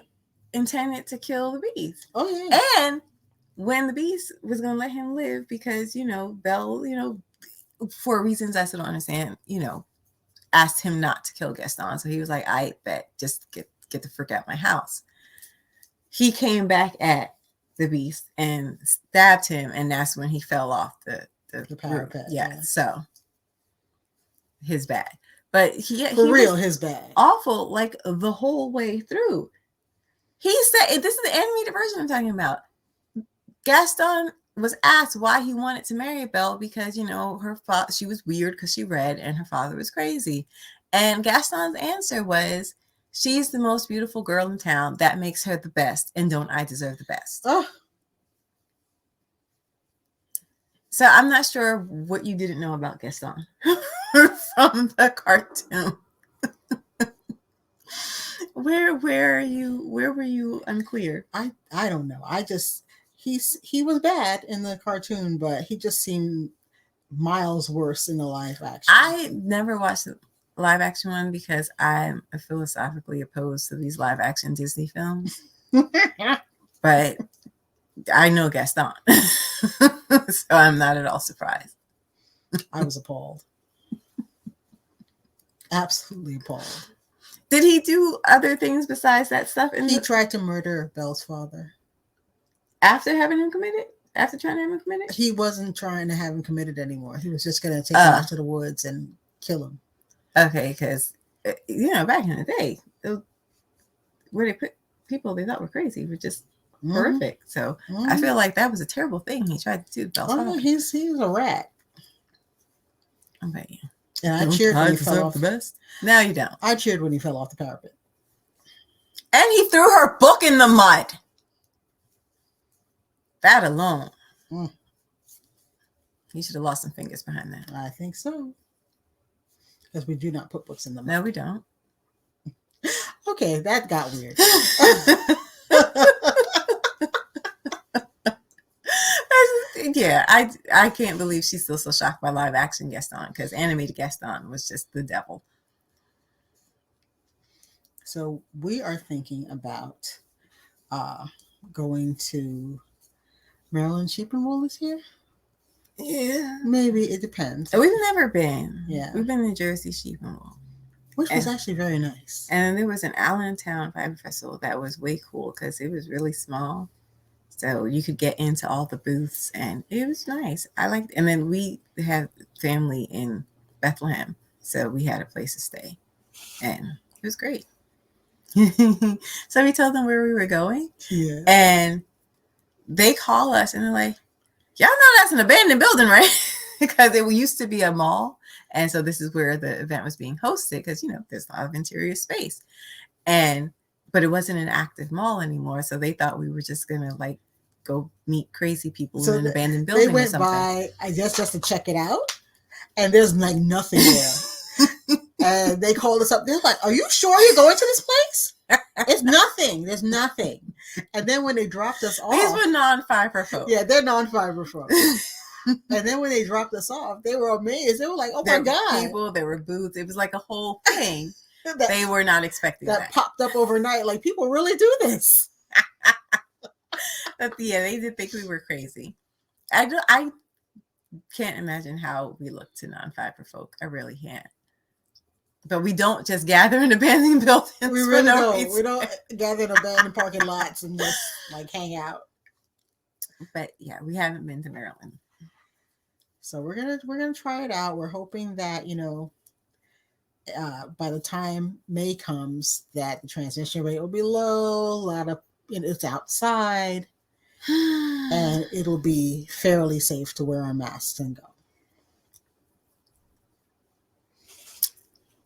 intended to kill the beast. Oh, yeah. And when the beast was going to let him live because, Belle, for reasons I still don't understand, asked him not to kill Gaston. So he was like, I bet, just get the frick out of my house. He came back at the beast and stabbed him, and that's when he fell off the parapet. Yeah, so his bad. But For real, was his bag. awful like the whole way through. He said, this is the animated version I'm talking about. Gaston was asked why he wanted to marry Belle because, you know, she was weird because she read and her father was crazy. And Gaston's answer was, she's the most beautiful girl in town. That makes her the best. And don't I deserve the best? Oh. So I'm not sure what you didn't know about Gaston from the cartoon. Where were you unclear? I don't know. He was bad in the cartoon, but he just seemed miles worse in the live action. I never watched the live action one because I'm philosophically opposed to these live action Disney films. But I know Gaston, so I'm not at all surprised. I was appalled. Absolutely appalled. Did he do other things besides that stuff? He tried to murder Belle's father. After having him committed? After trying to have him committed? He wasn't trying to have him committed anymore. He was just going to take him out to the woods and kill him. Okay, because, you know, back in the day, where they put people they thought were crazy were just horrific. So I feel like that was a terrible thing he tried to do to Belle's father. He's a rat. Okay. And I cheered when he fell off the best. No, you don't. I cheered when he fell off the parapet. And he threw her book in the mud. That alone. He should have lost some fingers behind that. I think so. Because we do not put books in the mud. No, we don't. Okay, that got weird. Yeah, I can't believe she's still so shocked by live action Gaston, because animated Gaston was just the devil. So we are thinking about going to Maryland Sheep and Wool this year. Yeah, maybe, it depends. We've never been. Yeah, we've been to Jersey Sheep and Wool, which was actually very nice. And there was an Allentown Fiber Festival that was way cool because it was really small. So you could get into all the booths and it was nice. I liked, and then we have family in Bethlehem. So we had a place to stay and it was great. So we told them where we were going. Yeah. And they call us and they're like, y'all know that's an abandoned building, right? Because it used to be a mall. And so this is where the event was being hosted because, you know, there's a lot of interior space. But it wasn't an active mall anymore. So they thought we were just going to like go meet crazy people in an abandoned building. They went by, I guess, just to check it out. And there's like nothing there. And they called us up. They're like, are you sure you're going to this place? It's nothing. There's nothing. And then when they dropped us off. These were non-fiber folk. Yeah, they're non-fiber folk. And then when they dropped us off, they were amazed. They were like, oh my God. People, there were booths. It was like a whole thing. They were not expecting that. That popped up overnight. Like, people really do this. But yeah, they did think we were crazy. I can't imagine how we look to non-fiber folk. I really can't. But we don't just gather in abandoned buildings. We really don't. We don't gather in abandoned parking lots and just like hang out. But yeah, we haven't been to Maryland. So we're gonna try it out. We're hoping that, you know, by the time May comes, that the transmission rate will be low. A lot of it's outside, and it'll be fairly safe to wear our masks and go.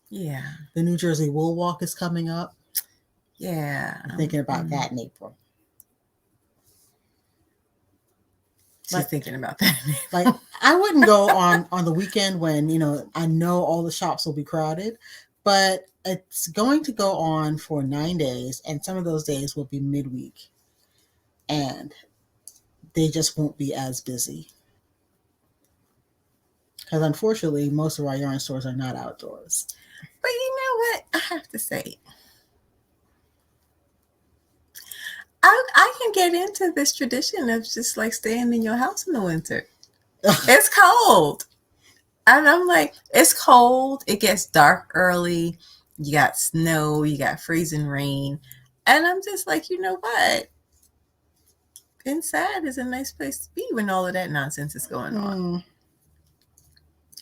Yeah. The New Jersey Wool Walk is coming up. Yeah. I'm thinking about that in April. She's thinking about that. Like, I wouldn't go on the weekend when, you know, I know all the shops will be crowded, but it's going to go on for 9 days, and some of those days will be midweek, and they just won't be as busy. Because unfortunately, most of our yarn stores are not outdoors. But you know what? I have to say, I can get into this tradition of just like staying in your house in the winter. It's cold. And I'm like, it's cold. It gets dark early. You got snow. You got freezing rain. And I'm just like, you know what? Inside is a nice place to be when all of that nonsense is going on.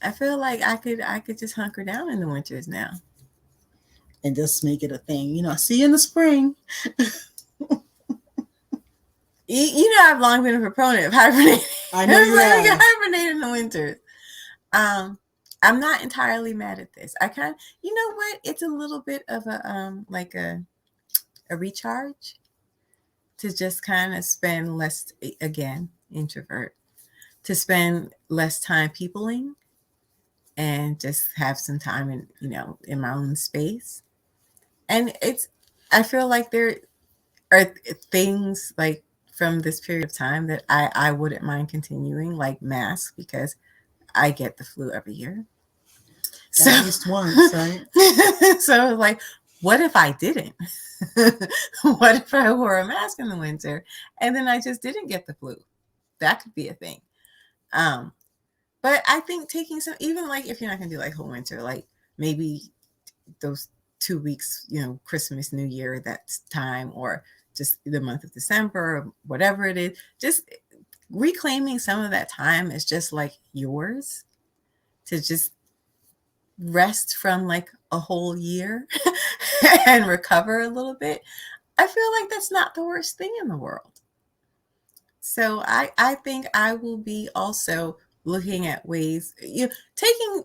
I feel like I could just hunker down in the winters now. And just make it a thing. You know, see you in the spring. You know, I've long been a proponent of hibernating. I know you like, we have. can hibernate in the winters. I'm not entirely mad at this. I kind of, you know what? It's a little bit of a like a recharge to just kind of spend less, again, introvert, to spend less time peopling and just have some time in, you know, in my own space. And I feel like there are things like from this period of time that I wouldn't mind continuing, like masks, because I get the flu every year. So, at least once, right? So like, what if I didn't? What if I wore a mask in the winter and then I just didn't get the flu? That could be a thing. But I think taking some, even like if you're not gonna do like whole winter, like maybe those 2 weeks, you know, Christmas, New Year, that time, or just the month of December, or whatever it is, just reclaiming some of that time is just like yours to just rest from like a whole year and recover a little bit. I feel like that's not the worst thing in the world. So I think I will be also looking at ways, you know, taking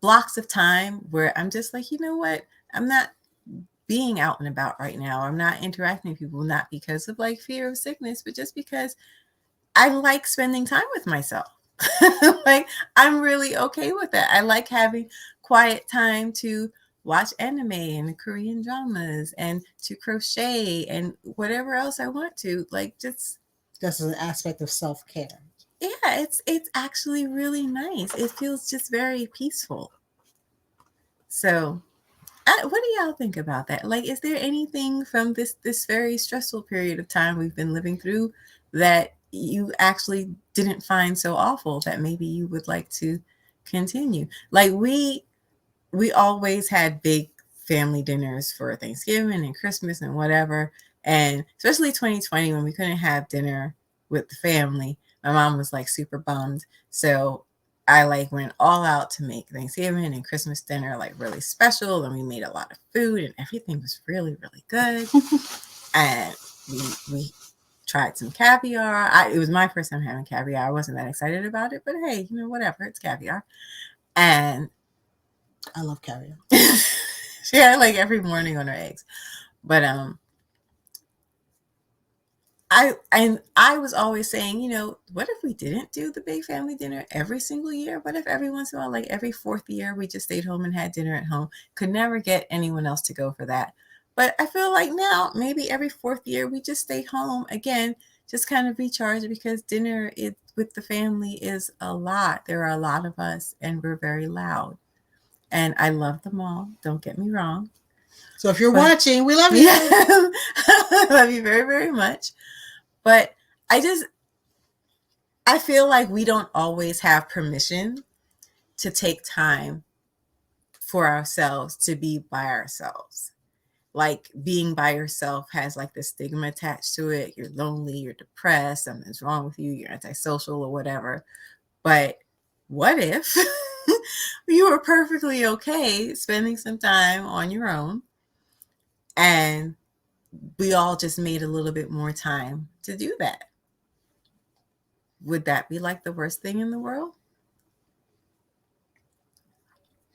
blocks of time where I'm just like, you know what, I'm not being out and about right now. I'm not interacting with people, not because of like fear of sickness, but just because I like spending time with myself. Like, I'm really okay with that. I like having quiet time to watch anime and Korean dramas and to crochet and whatever else I want to. Like, just an aspect of self-care. Yeah, it's actually really nice. It feels just very peaceful. So, what do y'all think about that? Like, is there anything from this very stressful period of time we've been living through that you actually didn't find so awful that maybe you would like to continue? Like, we always had big family dinners for Thanksgiving and Christmas and whatever, and especially 2020 when we couldn't have dinner with the family, my mom was like super bummed. So I like went all out to make Thanksgiving and Christmas dinner like really special, and we made a lot of food and everything was really, really good. And we tried some caviar. It was my first time having caviar. I wasn't that excited about it, but hey, you know, whatever, it's caviar. And I love caviar. She had like every morning on her eggs. But I was always saying, you know, what if we didn't do the big family dinner every single year? What if every once in a while, like every fourth year, we just stayed home and had dinner at home? Could never get anyone else to go for that. But I feel like now, maybe every fourth year, we just stay home again, just kind of recharge, because dinner with the family is a lot. There are a lot of us and we're very loud. And I love them all. Don't get me wrong. So if you're watching, we love you. I love you very, very much. But I feel like we don't always have permission to take time for ourselves, to be by ourselves. Like, being by yourself has like the stigma attached to it. You're lonely, you're depressed, something's wrong with you, you're antisocial or whatever. But what if you were perfectly okay spending some time on your own and we all just made a little bit more time to do that? Would that be like the worst thing in the world?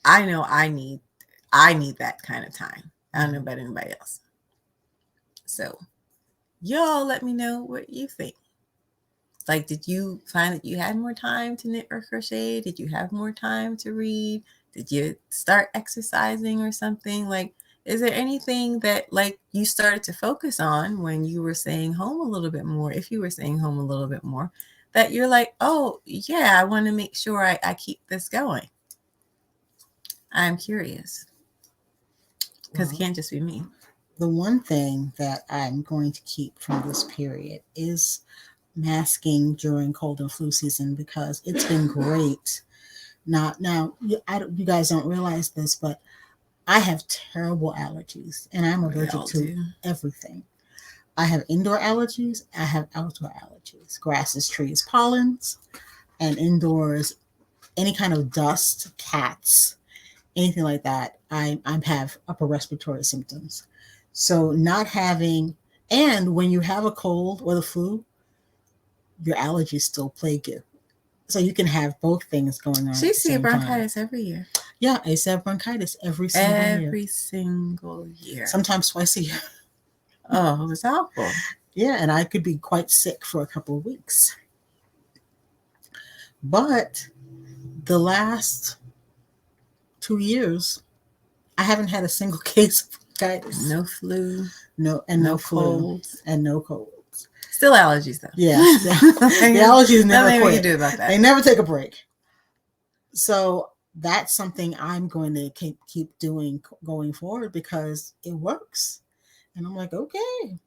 I know I need that kind of time. I don't know about anybody else. So y'all let me know what you think. Like, did you find that you had more time to knit or crochet? Did you have more time to read? Did you start exercising or something? Like, is there anything that like you started to focus on when you were staying home a little bit more, if you were staying home a little bit more, that you're like, oh yeah, I want to make sure I keep this going? I'm curious, because it can't just be me. The one thing that I'm going to keep from this period is masking during cold and flu season, because it's been great. Now, you guys don't realize this, but I have terrible allergies and I'm allergic to everything. I have indoor allergies, I have outdoor allergies, grasses, trees, pollens, and indoors any kind of dust, cats, anything like that, I have upper respiratory symptoms. So not having, and when you have a cold or the flu, your allergies still plague you. So you can have both things going on. She at the see same bronchitis time. every year. Yeah, I used to have bronchitis every single year. Sometimes twice a year. Oh, it was awful. Yeah, and I could be quite sick for a couple of weeks. But the last 2 years, I haven't had a single case of bronchitis. No flu. No colds. And no colds. Still allergies, though. Yeah. The allergies never Nothing quit. we can do about that. They never take a break. So that's something I'm going to keep doing going forward because it works. And I'm like, okay.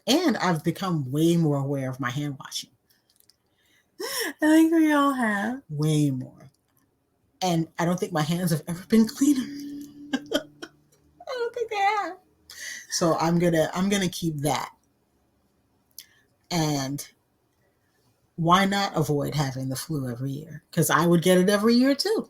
And I've become way more aware of my hand washing. I think we all have. Way more. And I don't think my hands have ever been cleaner. I don't think they have. So I'm gonna keep that. And why not avoid having the flu every year? Because I would get it every year too.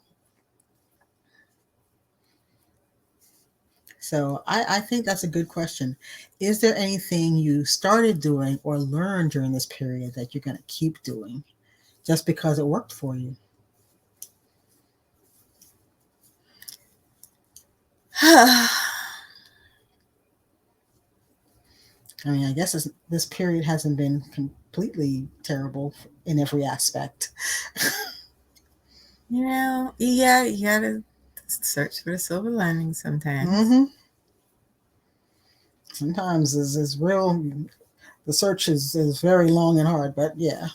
So I think that's a good question. Is there anything you started doing or learned during this period that you're going to keep doing just because it worked for you? I mean, I guess this period hasn't been completely terrible in every aspect. Yeah, you gotta search for the silver lining sometimes. Mm-hmm. Sometimes is real. The search is very long and hard, but yeah,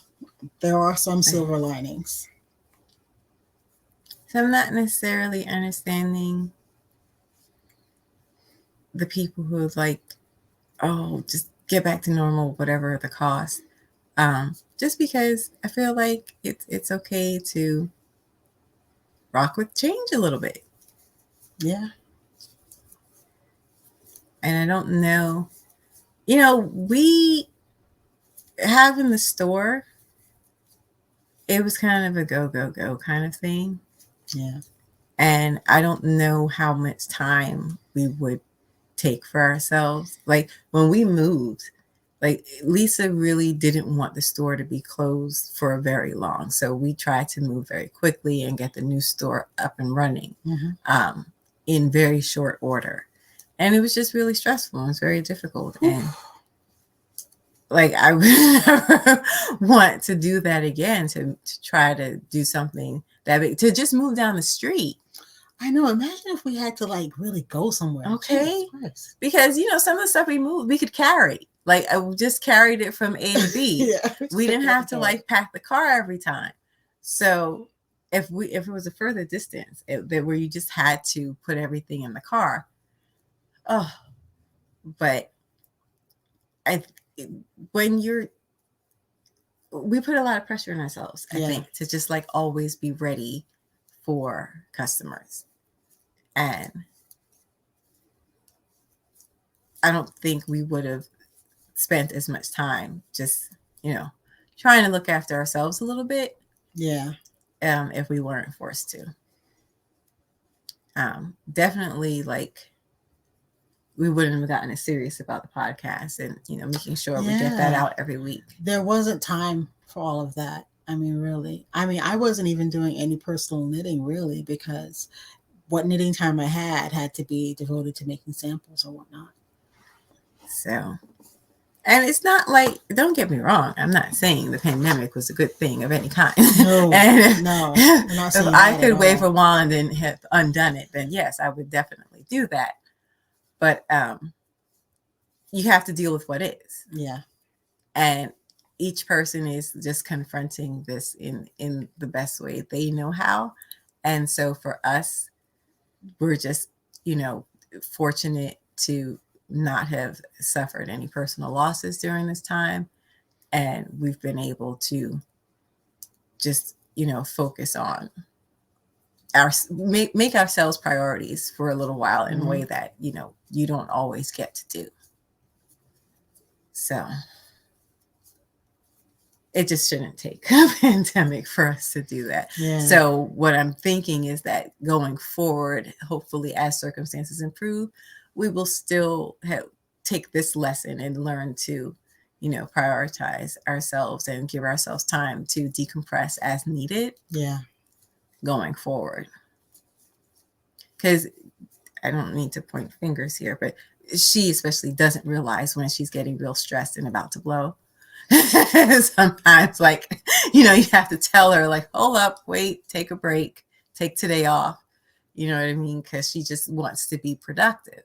there are some silver linings. So I'm not necessarily understanding the people who like, oh, just get back to normal, whatever the cost. Just because I feel like it's okay to rock with change a little bit. Yeah. And I don't know, we have in the store, it was kind of a go kind of thing. Yeah. And I don't know how much time we would take for ourselves. Like when we moved, like Lisa really didn't want the store to be closed for very long. So we tried to move very quickly and get the new store up and running in very short order. And it was just really stressful. It was very difficult. Oof. And like I would never want to do that again, to try to do something that big, to just move down the street. I know. Imagine if we had to like really go somewhere. Okay. Because, some of the stuff we moved, we could carry. Like I just carried it from A to B. Yeah, we didn't have to like pack the car every time. So if it was a further distance where you just had to put everything in the car. Oh, but we put a lot of pressure on ourselves, I think, to just like always be ready for customers. And I don't think we would have spent as much time just, trying to look after ourselves a little bit. Yeah. If we weren't forced to. Definitely like we wouldn't have gotten as serious about the podcast and, making sure we get that out every week. There wasn't time for all of that. I mean, really. I mean, I wasn't even doing any personal knitting really because what knitting time I had to be devoted to making samples or whatnot. So, and it's not like, don't get me wrong, I'm not saying the pandemic was a good thing of any kind. No, no. If I could wave a wand and have undone it, then yes, I would definitely do that. But you have to deal with what is. Yeah. And each person is just confronting this in the best way they know how. And so for us, we're just, fortunate to not have suffered any personal losses during this time. And we've been able to just, focus on make ourselves priorities for a little while in a way that, you don't always get to do. So it just shouldn't take a pandemic for us to do that. Yeah. So what I'm thinking is that going forward, hopefully as circumstances improve, we will still take this lesson and learn to, prioritize ourselves and give ourselves time to decompress as needed. Yeah. Going forward. Because I don't need to point fingers here, but she especially doesn't realize when she's getting real stressed and about to blow. Sometimes, like, you have to tell her, like, hold up, wait, take a break, take today off. You know what I mean? Because she just wants to be productive.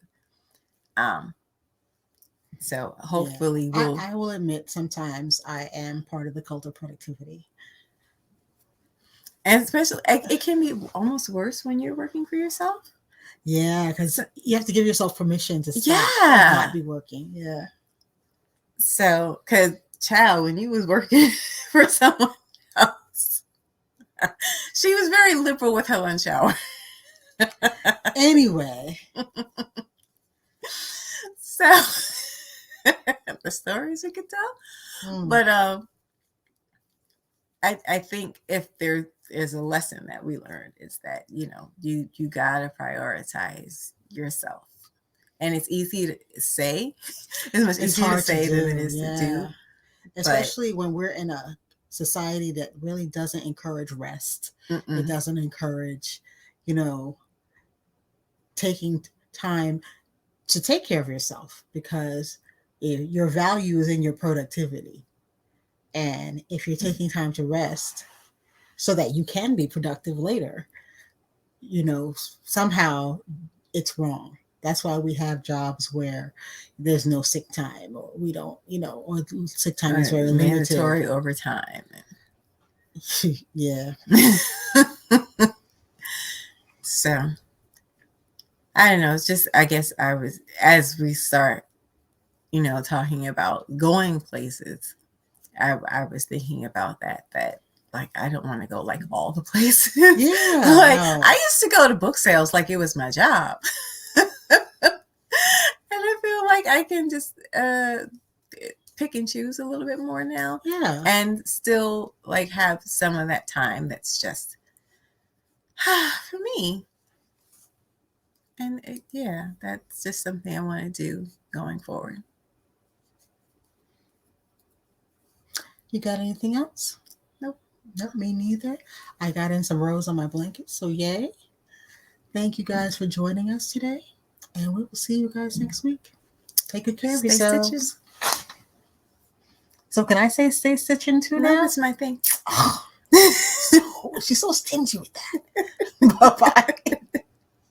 So hopefully I will admit sometimes I am part of the cult of productivity. And especially, it can be almost worse when you're working for yourself. Yeah, because you have to give yourself permission to stop and not be working. Yeah. So, because child, when you was working for someone else, she was very liberal with her lunch hour. Anyway. So, the stories we could tell. But I think if there is a lesson that we learned, is that, you gotta prioritize yourself. And it's easy to say. It's much easier to say than it is to do. Especially when we're in a society that really doesn't encourage rest. It doesn't encourage, taking time to take care of yourself, because your value is in your productivity. And if you're taking time to rest so that you can be productive later, somehow it's wrong. That's why we have jobs where there's no sick time, or we don't, or sick time is very limited. Mandatory overtime. Yeah. So, I don't know. It's just, I guess as we start, talking about going places, I was thinking about that like, I don't want to go like all the places. Yeah. I used to go to book sales like it was my job. And I feel like I can just pick and choose a little bit more now. Yeah. And still like have some of that time that's just for me. And that's just something I want to do going forward. You got anything else? Nope, me neither. I got in some rows on my blanket, so yay. Thank you guys for joining us today, and we will see you guys next week. Take good care of yourselves. Stitching. So can I say stay stitching too now? That's my thing. Oh, she's so stingy with that. Bye-bye.